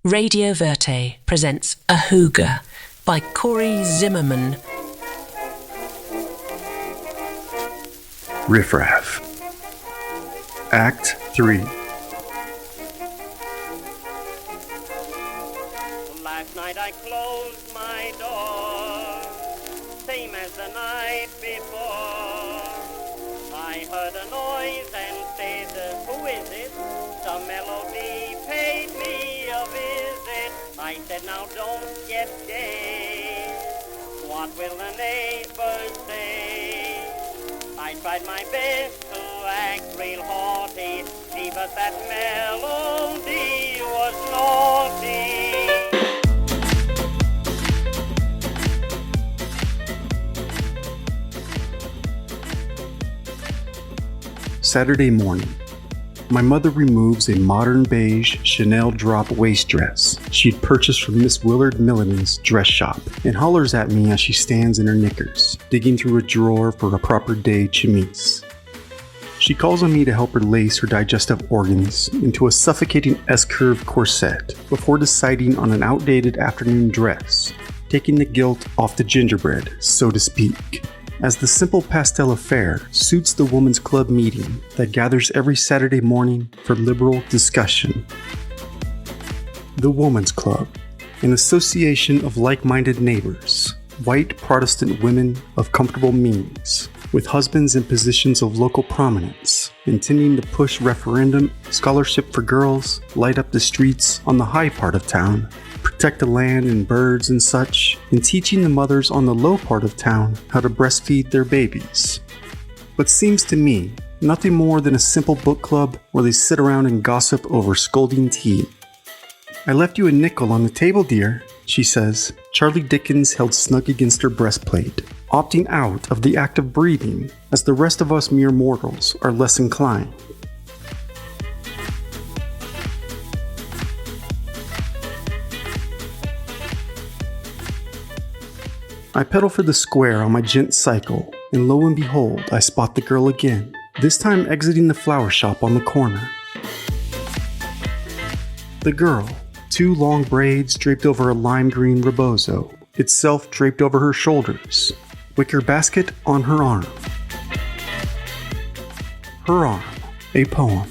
Radio Verte presents AHOOGA by Corey Zimmerman. Riff Raff. Act 3. Last night I closed my door, same as the night before. I heard a noise and said, who is it? The melody paid me a visit. I said, now don't get gay. What will the neighbors say? I tried my best to act real haughty, see, but that melody was naughty. Saturday morning. My mother removes a modern beige Chanel drop waist dress she'd purchased from Miss Willard Milline's dress shop and hollers at me as she stands in her knickers, digging through a drawer for a proper day chemise. She calls on me to help her lace her digestive organs into a suffocating S-curve corset before deciding on an outdated afternoon dress, taking the guilt off the gingerbread, so to speak, as the simple pastel affair suits the women's club meeting that gathers every Saturday morning for liberal discussion. The Woman's Club, an association of like-minded neighbors, white Protestant women of comfortable means, with husbands in positions of local prominence, intending to push referendum, scholarship for girls, light up the streets on the high part of town, protect the land and birds and such, and teaching the mothers on the low part of town how to breastfeed their babies. But seems to me nothing more than a simple book club where they sit around and gossip over scalding tea. I left you a nickel on the table, dear, she says, Charlie Dickens held snug against her breastplate, opting out of the act of breathing as the rest of us mere mortals are less inclined. I pedal for the square on my gent cycle, and lo and behold, I spot the girl again, this time exiting the flower shop on the corner. The girl, two long braids draped over a lime green rebozo, itself draped over her shoulders, wicker basket on her arm. Her arm, a poem.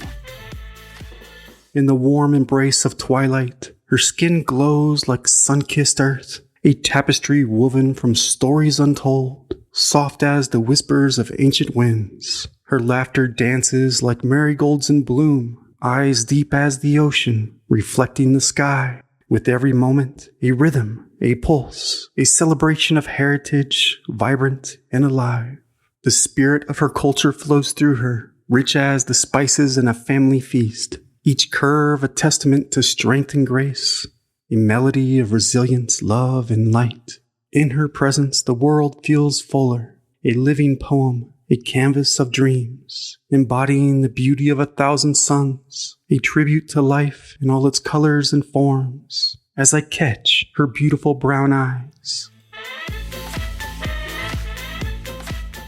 In the warm embrace of twilight, her skin glows like sun-kissed earth, a tapestry woven from stories untold, soft as the whispers of ancient winds. Her laughter dances like marigolds in bloom, eyes deep as the ocean, reflecting the sky. With every moment, a rhythm, a pulse, a celebration of heritage, vibrant and alive. The spirit of her culture flows through her, rich as the spices in a family feast, each curve a testament to strength and grace. A melody of resilience, love, and light. In her presence, the world feels fuller. A living poem, a canvas of dreams, embodying the beauty of 1,000 suns. A tribute to life in all its colors and forms, as I catch her beautiful brown eyes.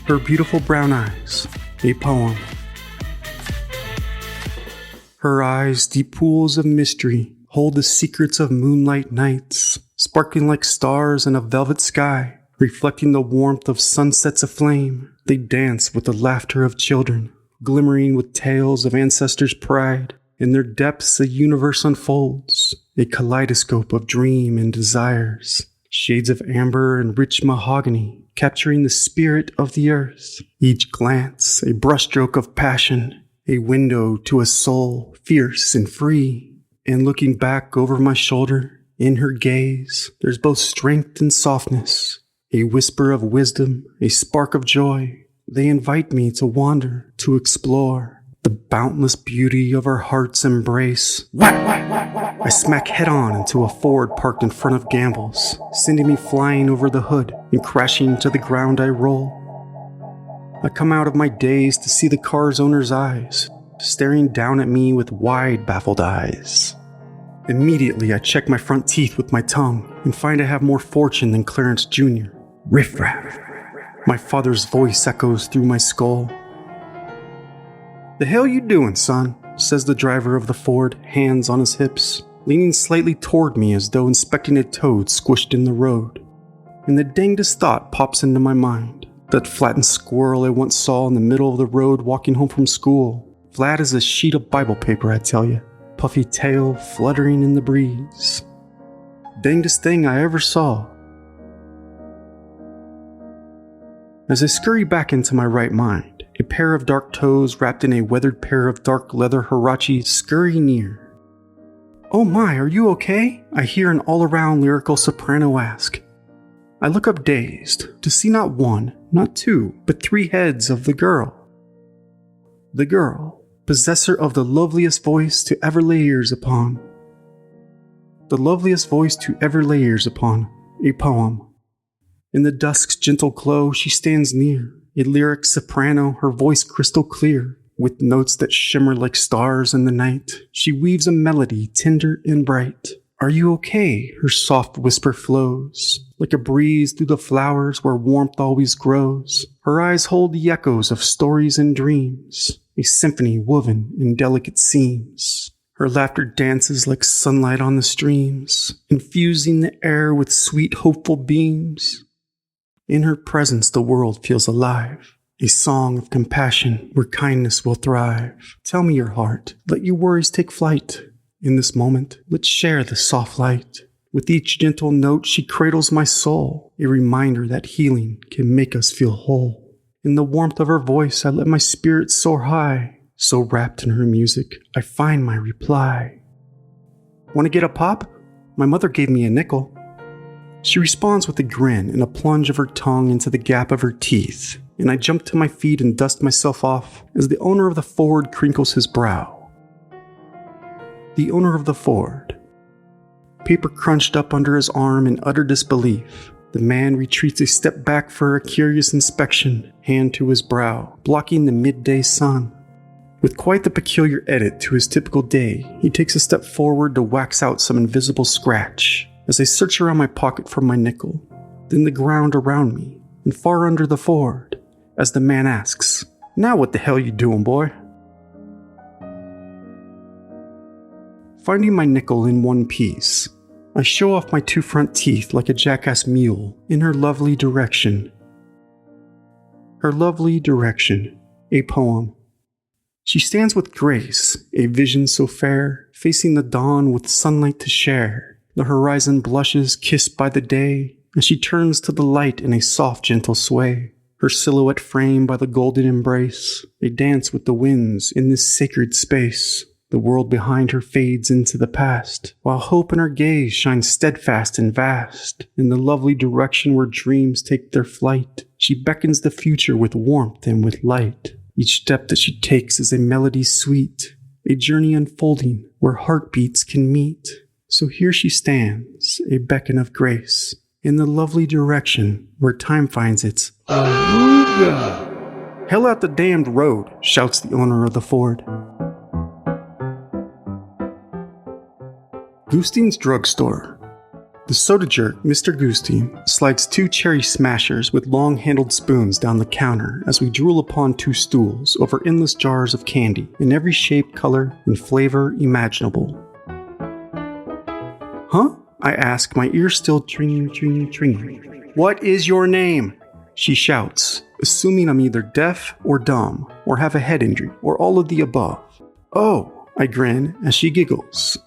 Her beautiful brown eyes, a poem. Her eyes, deep pools of mystery, hold the secrets of moonlight nights, sparkling like stars in a velvet sky, reflecting the warmth of sunsets aflame. They dance with the laughter of children, glimmering with tales of ancestors' pride. In their depths the universe unfolds, a kaleidoscope of dream and desires, shades of amber and rich mahogany, capturing the spirit of the earth. Each glance, a brushstroke of passion, a window to a soul fierce and free. And looking back over my shoulder, in her gaze, there's both strength and softness, a whisper of wisdom, a spark of joy. They invite me to wander, to explore the boundless beauty of her heart's embrace. I smack head-on into a Ford parked in front of Gamble's, sending me flying over the hood, and crashing to the ground I roll. I come out of my daze to see the car's owner's eyes, staring down at me with wide, baffled eyes. Immediately, I check my front teeth with my tongue and find I have more fortune than Clarence Jr. Riff Raff. My father's voice echoes through my skull. "The hell you doing, son?" says the driver of the Ford, hands on his hips. leaning slightly toward me as though inspecting a toad squished in the road. And the dangest thought pops into my mind. That flattened squirrel I once saw in the middle of the road walking home from school. Flat as a sheet of Bible paper, I tell you. Puffy tail fluttering in the breeze. Dangest thing I ever saw. As I scurry back into my right mind, a pair of dark toes wrapped in a weathered pair of dark leather huaraches scurry near. "Oh my, are you okay?" I hear an all-around lyrical soprano ask. I look up dazed to see not one, not two, but 3 heads of the girl. The girl, possessor of the loveliest voice to ever lay ears upon. The loveliest voice to ever lay ears upon, a poem. In the dusk's gentle glow she stands near, a lyric soprano, her voice crystal clear. With notes that shimmer like stars in the night, she weaves a melody tender and bright. "Are you okay?" her soft whisper flows, like a breeze through the flowers where warmth always grows. Her eyes hold the echoes of stories and dreams, a symphony woven in delicate seams. Her laughter dances like sunlight on the streams, infusing the air with sweet, hopeful beams. In her presence the world feels alive, a song of compassion where kindness will thrive. Tell me your heart, let your worries take flight. In this moment, let's share the soft light. With each gentle note she cradles my soul, a reminder that healing can make us feel whole. In the warmth of her voice I let my spirit soar high, so wrapped in her music I find my reply. "Want to get a pop? My mother gave me a nickel." She responds with a grin and a plunge of her tongue into the gap of her teeth, and I jump to my feet and dust myself off as the owner of the Ford crinkles his brow. The owner of the Ford. Paper crunched up under his arm in utter disbelief. The man retreats a step back for a curious inspection, hand to his brow, blocking the midday sun. With quite the peculiar edit to his typical day, he takes a step forward to wax out some invisible scratch as I search around my pocket for my nickel, then the ground around me, and far under the Ford, as the man asks, "Now what the hell you doing, boy?" Finding my nickel in one piece, I show off my 2 front teeth like a jackass mule in her lovely direction. Her lovely direction, a poem. She stands with grace, a vision so fair, facing the dawn with sunlight to share. The horizon blushes, kissed by the day, as she turns to the light in a soft, gentle sway. Her silhouette framed by the golden embrace, a dance with the winds in this sacred space. The world behind her fades into the past, while hope in her gaze shines steadfast and vast. In the lovely direction where dreams take their flight, she beckons the future with warmth and with light. Each step that she takes is a melody sweet, a journey unfolding where heartbeats can meet. So here she stands, a beacon of grace, in the lovely direction where time finds its AHOOGA. "Hell out the damned road," shouts the owner of the Ford. Goostein's drugstore. The soda jerk, Mr. Goostein, slides 2 cherry smashers with long-handled spoons down the counter as we drool upon 2 stools over endless jars of candy in every shape, color, and flavor imaginable. "Huh?" I ask, my ears still tringing. "What is your name?" she shouts, assuming I'm either deaf or dumb, or have a head injury, or all of the above. "Oh," I grin as she giggles.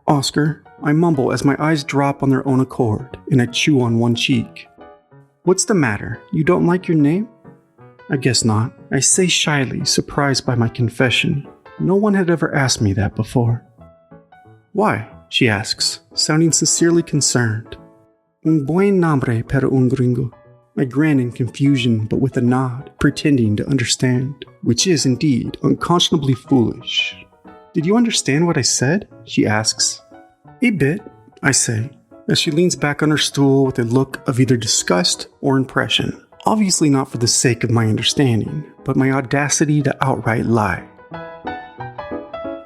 "Oscar," I mumble as my eyes drop on their own accord, and I chew on one cheek. "What's the matter? You don't like your name?" "I guess not," I say shyly, surprised by my confession. No one had ever asked me that before. "Why?" she asks, sounding sincerely concerned. "Un buen nombre para un gringo." I grin in confusion, but with a nod, pretending to understand, which is indeed unconscionably foolish. "Did you understand what I said?" she asks. "A bit," I say, as she leans back on her stool with a look of either disgust or impression. Obviously not for the sake of my understanding, but my audacity to outright lie.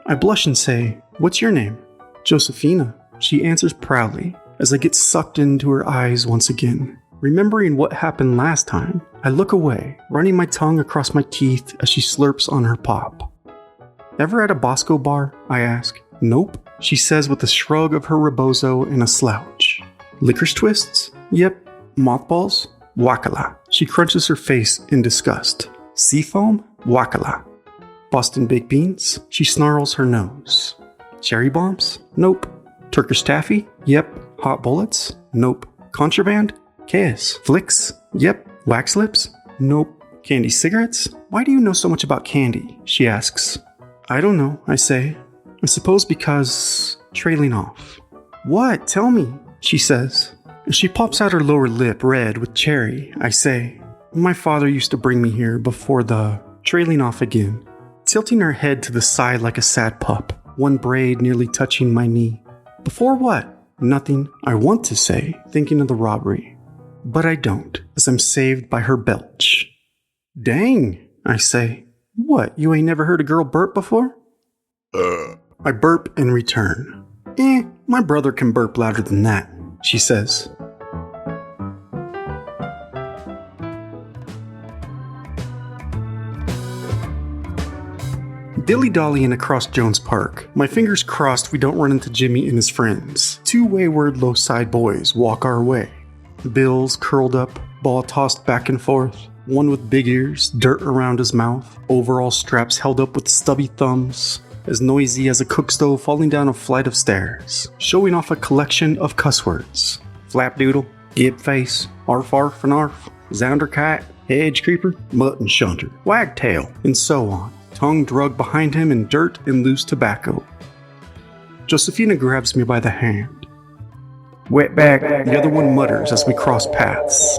I blush and say, "What's your name?" "Josefina," she answers proudly, as I get sucked into her eyes once again. Remembering what happened last time, I look away, running my tongue across my teeth as she slurps on her pop. "Ever at a Bosco bar?" I ask. Nope, she says with a shrug of her rebozo and a slouch. Licorice twists? Yep. Mothballs? Wakala. She crunches her face in disgust. Seafoam? Wakala. Boston baked beans? She snarls her nose. Cherry bombs? Nope. Turkish taffy? Yep. Hot bullets? Nope. Contraband? Kiss. Flicks? Yep. Wax lips? Nope. Candy cigarettes? Why do you know so much about candy? She asks. I don't know, I say. I suppose because... trailing off. What? Tell me, she says. She pops out her lower lip red with cherry. I say, my father used to bring me here before the... trailing off again. Tilting her head to the side like a sad pup, one braid nearly touching my knee. Before what? Nothing, I want to say, thinking of the robbery. But I don't, as I'm saved by her belch. Dang, I say. What, you ain't never heard a girl burp before? I burp in return. My brother can burp louder than that, she says. Dilly-dallying across Jones Park, my fingers crossed we don't run into Jimmy and his friends. Two wayward low-side boys walk our way. Bills curled up, ball tossed back and forth, one with big ears, dirt around his mouth, overall straps held up with stubby thumbs, as noisy as a cook stove falling down a flight of stairs, showing off a collection of cuss words. Flapdoodle, gib face, arf arf and arf, zounderkite, hedge creeper, mutton shunter, wagtail, and so on. Tongue drugged behind him in dirt and loose tobacco. Josefina grabs me by the hand. Wetback, the other one mutters as we cross paths.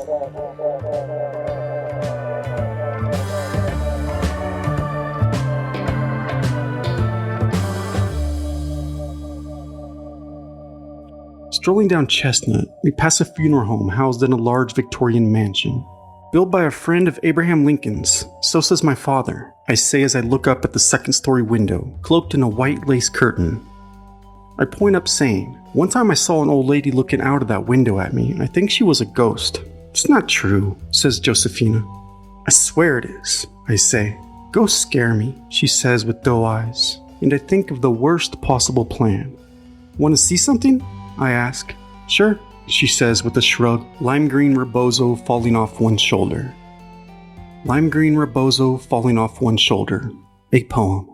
Strolling down Chestnut, we pass a funeral home housed in a large Victorian mansion. Built by a friend of Abraham Lincoln's, so says my father, I say as I look up at the second-story window, cloaked in a white lace curtain. I point up saying, one time I saw an old lady looking out of that window at me. I think she was a ghost. It's not true, says Josefina. I swear it is, I say. Ghosts scare me, she says with doe eyes, and I think of the worst possible plan. Want to see something? I ask. Sure, she says with a shrug, lime green rebozo falling off one shoulder. Lime green rebozo falling off one shoulder. A poem.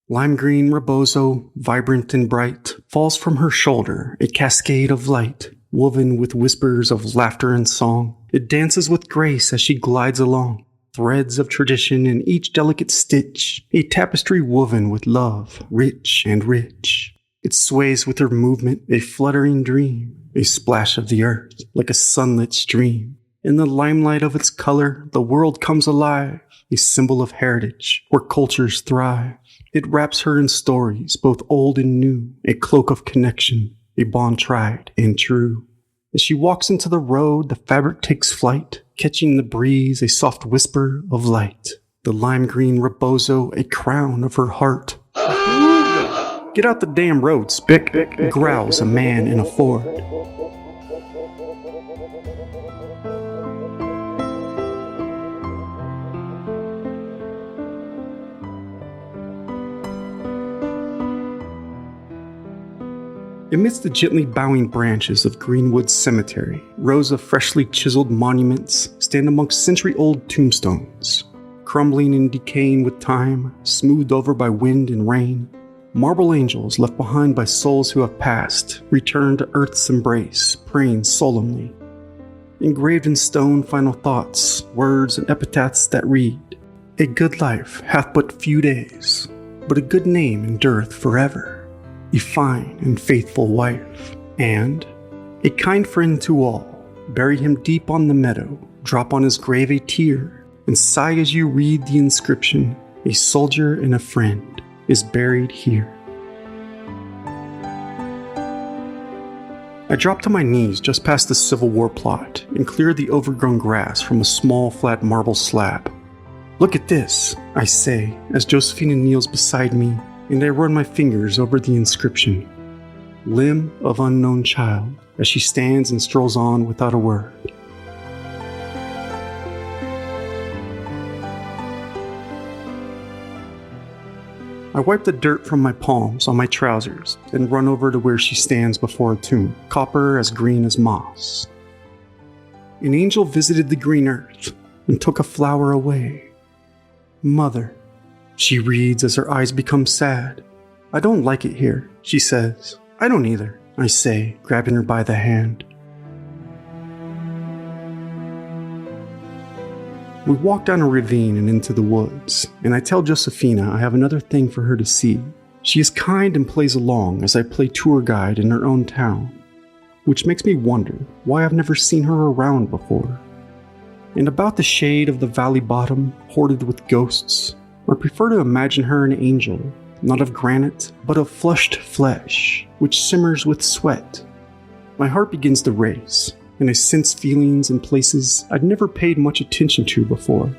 Lime green rebozo, vibrant and bright, falls from her shoulder, a cascade of light, woven with whispers of laughter and song. It dances with grace as she glides along, threads of tradition in each delicate stitch, a tapestry woven with love, rich and rich. It sways with her movement, a fluttering dream, a splash of the earth, like a sunlit stream. In the limelight of its color, the world comes alive, a symbol of heritage, where cultures thrive. It wraps her in stories, both old and new, a cloak of connection, a bond tried and true. As she walks into the road, the fabric takes flight, catching the breeze, a soft whisper of light. The lime green rebozo, a crown of her heart. Get out the damn road, Spick, growls a man in a Ford. Amidst the gently bowing branches of Greenwood Cemetery, rows of freshly chiseled monuments stand amongst century-old tombstones, crumbling and decaying with time, smoothed over by wind and rain. Marble angels left behind by souls who have passed, return to earth's embrace, praying solemnly. Engraved in stone final thoughts, words and epitaphs that read, a good life hath but few days, but a good name endureth forever, a fine and faithful wife, and a kind friend to all. Bury him deep on the meadow, drop on his grave a tear, and sigh as you read the inscription, a soldier and a friend is buried here. I drop to my knees just past the Civil War plot and clear the overgrown grass from a small flat marble slab. Look at this, I say as Josefina kneels beside me and I run my fingers over the inscription. Limb of unknown child, as she stands and strolls on without a word. I wipe the dirt from my palms on my trousers and run over to where she stands before a tomb, copper as green as moss. An angel visited the green earth and took a flower away. Mother, she reads as her eyes become sad. I don't like it here, she says. I don't either, I say, grabbing her by the hand. We walk down a ravine and into the woods, and I tell Josefina I have another thing for her to see. She is kind and plays along as I play tour guide in her own town, which makes me wonder why I've never seen her around before. And about the shade of the valley bottom, hoarded with ghosts, I prefer to imagine her an angel, not of granite, but of flushed flesh, which simmers with sweat. My heart begins to race, and I sense feelings in places I'd never paid much attention to before.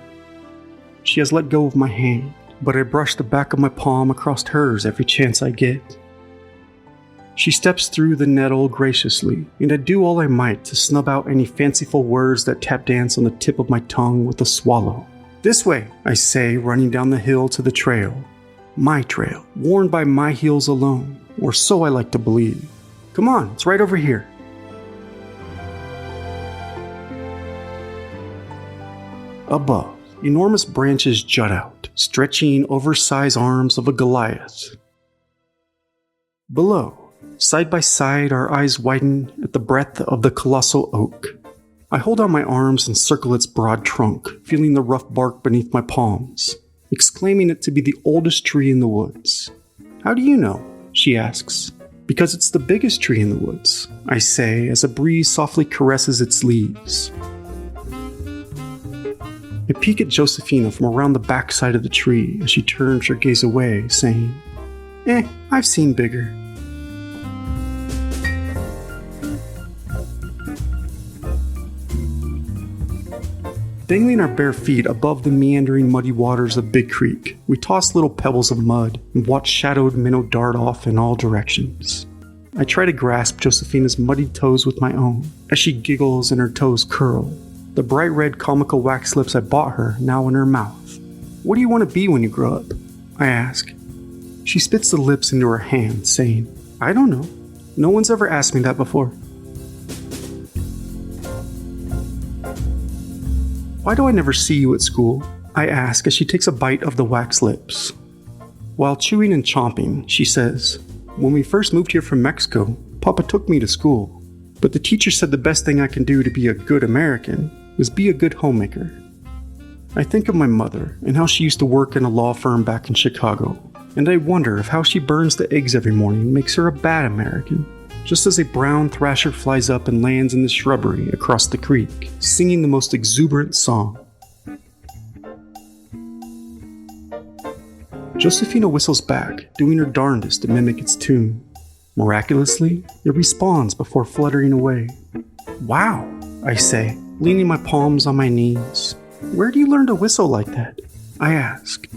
She has let go of my hand, but I brush the back of my palm across hers every chance I get. She steps through the nettle graciously, and I do all I might to snub out any fanciful words that tap dance on the tip of my tongue with a swallow. This way, I say, running down the hill to the trail. My trail, worn by my heels alone, or so I like to believe. Come on, it's right over here. Above, enormous branches jut out, stretching oversized arms of a Goliath. Below, side by side, our eyes widen at the breadth of the colossal oak. I hold out my arms and circle its broad trunk, feeling the rough bark beneath my palms, exclaiming it to be the oldest tree in the woods. How do you know? She asks. Because it's the biggest tree in the woods, I say as a breeze softly caresses its leaves. I peek at Josefina from around the backside of the tree as she turns her gaze away, saying, I've seen bigger. Dangling our bare feet above the meandering muddy waters of Big Creek, we toss little pebbles of mud and watch shadowed minnow dart off in all directions. I try to grasp Josefina's muddied toes with my own, as she giggles and her toes curl, the bright red comical wax lips I bought her now in her mouth. What do you want to be when you grow up? I ask. She spits the lips into her hand, saying, I don't know. No one's ever asked me that before. Why do I never see you at school? I ask as she takes a bite of the wax lips. While chewing and chomping, she says, When we first moved here from Mexico, Papa took me to school, but the teacher said the best thing I can do to be a good American is be a good homemaker. I think of my mother and how she used to work in a law firm back in Chicago, and I wonder if how she burns the eggs every morning makes her a bad American. Just as a brown thrasher flies up and lands in the shrubbery across the creek, singing the most exuberant song. Josefina whistles back, doing her darndest to mimic its tune. Miraculously, it responds before fluttering away. Wow, I say, leaning my palms on my knees. Where do you learn to whistle like that? I ask.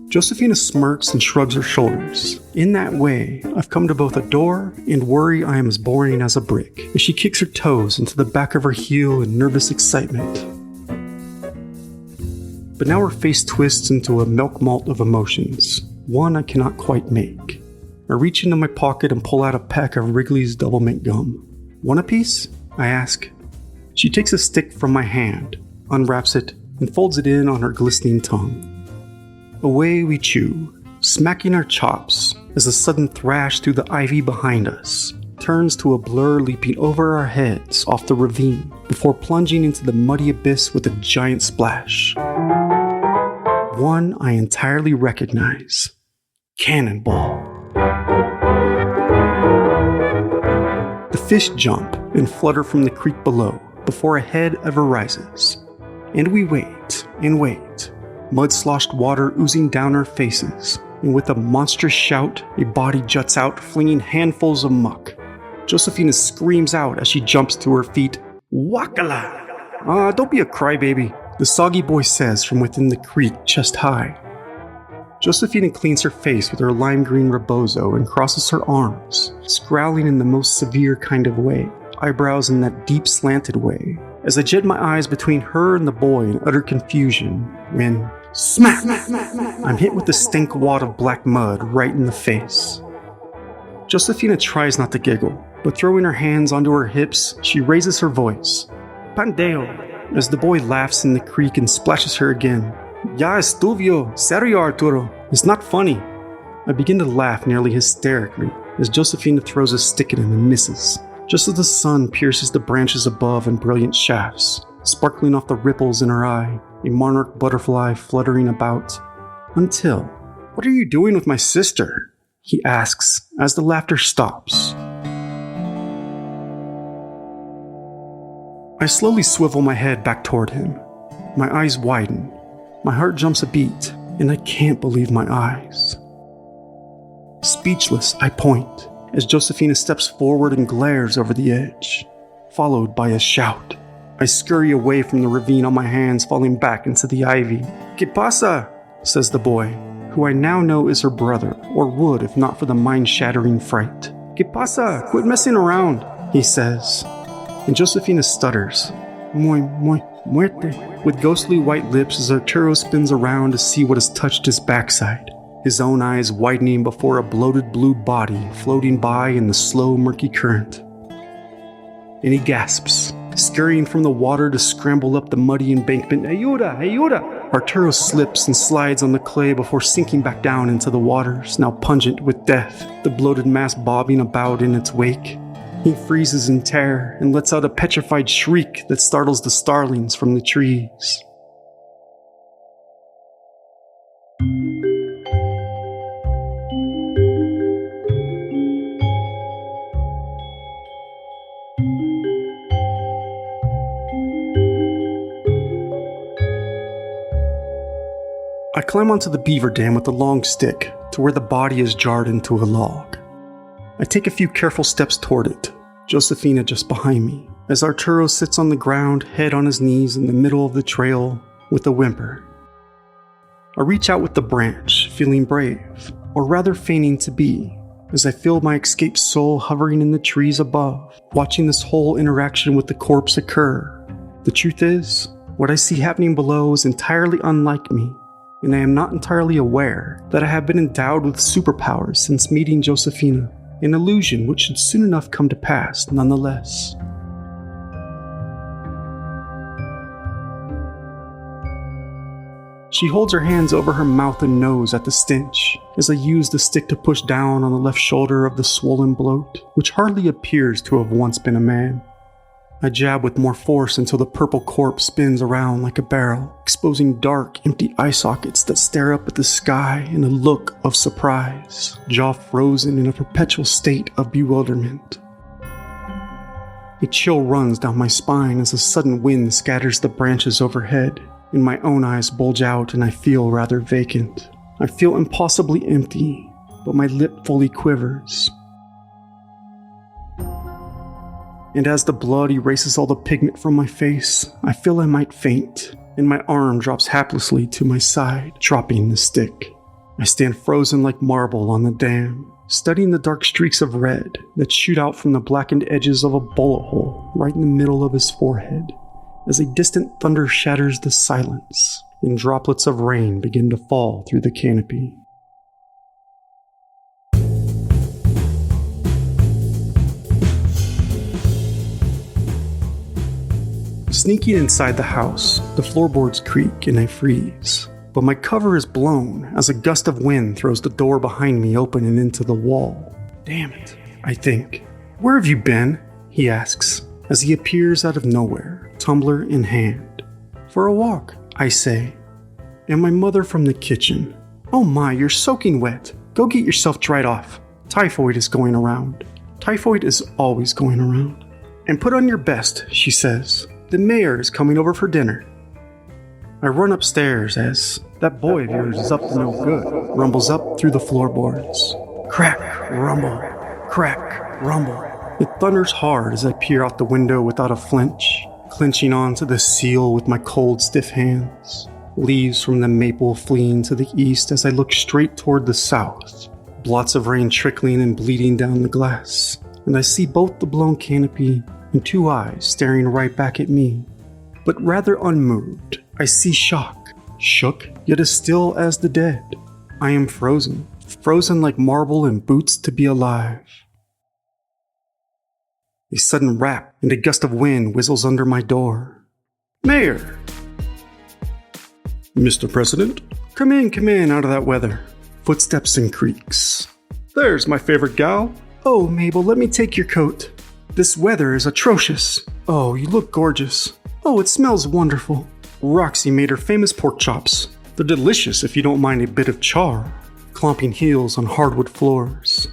Josefina smirks and shrugs her shoulders. In that way, I've come to both adore and worry I am as boring as a brick, as she kicks her toes into the back of her heel in nervous excitement. But now her face twists into a milk malt of emotions, one I cannot quite make. I reach into my pocket and pull out a pack of Wrigley's Double Mint Gum. Want a piece? I ask. She takes a stick from my hand, unwraps it, and folds it in on her glistening tongue. Away we chew, smacking our chops as a sudden thrash through the ivy behind us turns to a blur leaping over our heads off the ravine before plunging into the muddy abyss with a giant splash. One I entirely recognize. Cannonball. The fish jump and flutter from the creek below before a head ever rises. And we wait and wait. Mud-sloshed water oozing down our faces, and with a monstrous shout, a body juts out, flinging handfuls of muck. Josefina screams out as she jumps to her feet. Wakala! Don't be a crybaby, the soggy boy says from within the creek chest high. Josefina cleans her face with her lime green rebozo and crosses her arms, scowling in the most severe kind of way, eyebrows in that deep slanted way, as I jet my eyes between her and the boy in utter confusion, when, Smack! I'm hit with the stink wad of black mud right in the face. Josefina tries not to giggle, but throwing her hands onto her hips, she raises her voice. Pandeo! As the boy laughs in the creek and splashes her again. Ya estuvio, serio Arturo. It's not funny. I begin to laugh nearly hysterically as Josefina throws a stick at him and misses, just as the sun pierces the branches above in brilliant shafts, sparkling off the ripples in her eye, a monarch butterfly fluttering about. Until, "What are you doing with my sister?" he asks as the laughter stops. I slowly swivel my head back toward him. My eyes widen. My heart jumps a beat, and I can't believe my eyes. Speechless, I point as Josefina steps forward and glares over the edge, followed by a shout. I scurry away from the ravine on my hands, falling back into the ivy. "¿Qué pasa?" says the boy, who I now know is her brother, or would if not for the mind-shattering fright. "¿Qué pasa? Quit messing around," he says. And Josefina stutters. Muerte. With ghostly white lips as Arturo spins around to see what has touched his backside, his own eyes widening before a bloated blue body floating by in the slow, murky current. And he gasps, scurrying from the water to scramble up the muddy embankment. "Ayuda! Ayuda!" Arturo slips and slides on the clay before sinking back down into the waters, now pungent with death, the bloated mass bobbing about in its wake. He freezes in terror and lets out a petrified shriek that startles the starlings from the trees. I climb onto the beaver dam with a long stick to where the body is jarred into a log. I take a few careful steps toward it, Josefina just behind me, as Arturo sits on the ground, head on his knees in the middle of the trail with a whimper. I reach out with the branch, feeling brave, or rather feigning to be, as I feel my escaped soul hovering in the trees above, watching this whole interaction with the corpse occur. The truth is, what I see happening below is entirely unlike me, and I am not entirely aware that I have been endowed with superpowers since meeting Josefina, an illusion which should soon enough come to pass nonetheless. She holds her hands over her mouth and nose at the stench, as I use the stick to push down on the left shoulder of the swollen bloat, which hardly appears to have once been a man. I jab with more force until the purple corpse spins around like a barrel, exposing dark, empty eye sockets that stare up at the sky in a look of surprise, jaw frozen in a perpetual state of bewilderment. A chill runs down my spine as a sudden wind scatters the branches overhead, and my own eyes bulge out and I feel rather vacant. I feel impossibly empty, but my lip fully quivers. And as the blood erases all the pigment from my face, I feel I might faint, and my arm drops haplessly to my side, dropping the stick. I stand frozen like marble on the dam, studying the dark streaks of red that shoot out from the blackened edges of a bullet hole right in the middle of his forehead, as a distant thunder shatters the silence, and droplets of rain begin to fall through the canopy. Sneaking inside the house, the floorboards creak and I freeze, but my cover is blown as a gust of wind throws the door behind me open and into the wall. Damn it, I think. "Where have you been?" he asks, as he appears out of nowhere, tumbler in hand. "For a walk," I say. And my mother from the kitchen. "Oh my, you're soaking wet. Go get yourself dried off. Typhoid is going around." Typhoid is always going around. "And put on your best," she says. "The mayor is coming over for dinner." I run upstairs as "That boy of yours is up to no good," rumbles up through the floorboards. Crack, rumble, crack, rumble. It thunders hard as I peer out the window without a flinch, clenching onto the seal with my cold, stiff hands. Leaves from the maple fleeing to the east as I look straight toward the south. Blots of rain trickling and bleeding down the glass, and I see both the blown canopy and two eyes staring right back at me. But rather unmoved, I see shock, shook, yet as still as the dead. I am frozen, frozen like marble in boots to be alive. A sudden rap and a gust of wind whistles under my door. Mayor! Mr. President, come in out of that weather. Footsteps and creaks. There's my favorite gal. Oh, Mabel, let me take your coat. This weather is atrocious. Oh, you look gorgeous. Oh, it smells wonderful. Roxy made her famous pork chops. They're delicious if you don't mind a bit of char. Clomping heels on hardwood floors.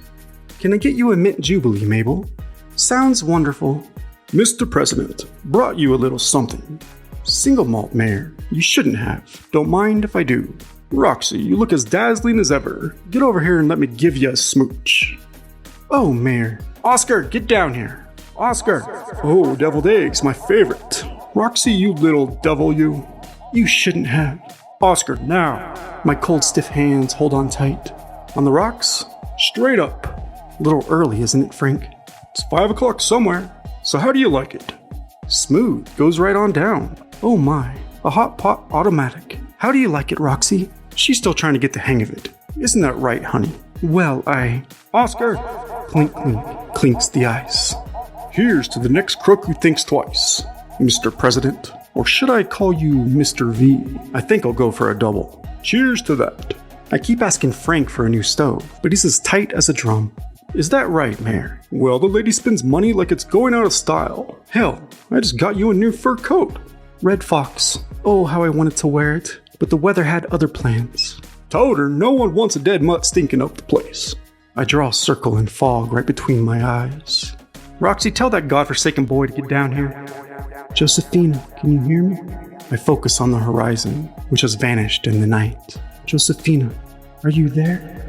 Can I get you a mint jubilee, Mabel? Sounds wonderful. Mr. President, brought you a little something. Single malt, Mayor. You shouldn't have. Don't mind if I do. Roxy, you look as dazzling as ever. Get over here and let me give you a smooch. Oh, Mayor. Oscar, get down here. Oscar. Oh, deviled eggs, my favorite. Roxy, you little devil, you. You shouldn't have. Oscar, now. My cold, stiff hands hold on tight. On the rocks? Straight up. A little early, isn't it, Frank? It's 5 o'clock somewhere. So how do you like it? Smooth. Goes right on down. Oh my. A hot pot automatic. How do you like it, Roxy? She's still trying to get the hang of it. Isn't that right, honey? Well, Oscar! Clink, clink. Clinks the ice. Here's to the next crook who thinks twice. Mr. President. Or should I call you Mr. V? I think I'll go for a double. Cheers to that. I keep asking Frank for a new stove, but he's as tight as a drum. Is that right, Mayor? Well, the lady spends money like it's going out of style. Hell, I just got you a new fur coat. Red Fox. Oh, how I wanted to wear it, but the weather had other plans. Told her no one wants a dead mutt stinking up the place. I draw a circle in fog right between my eyes. Roxy, tell that godforsaken boy to get down here. Josefina, can you hear me? I focus on the horizon, which has vanished in the night. Josefina, are you there?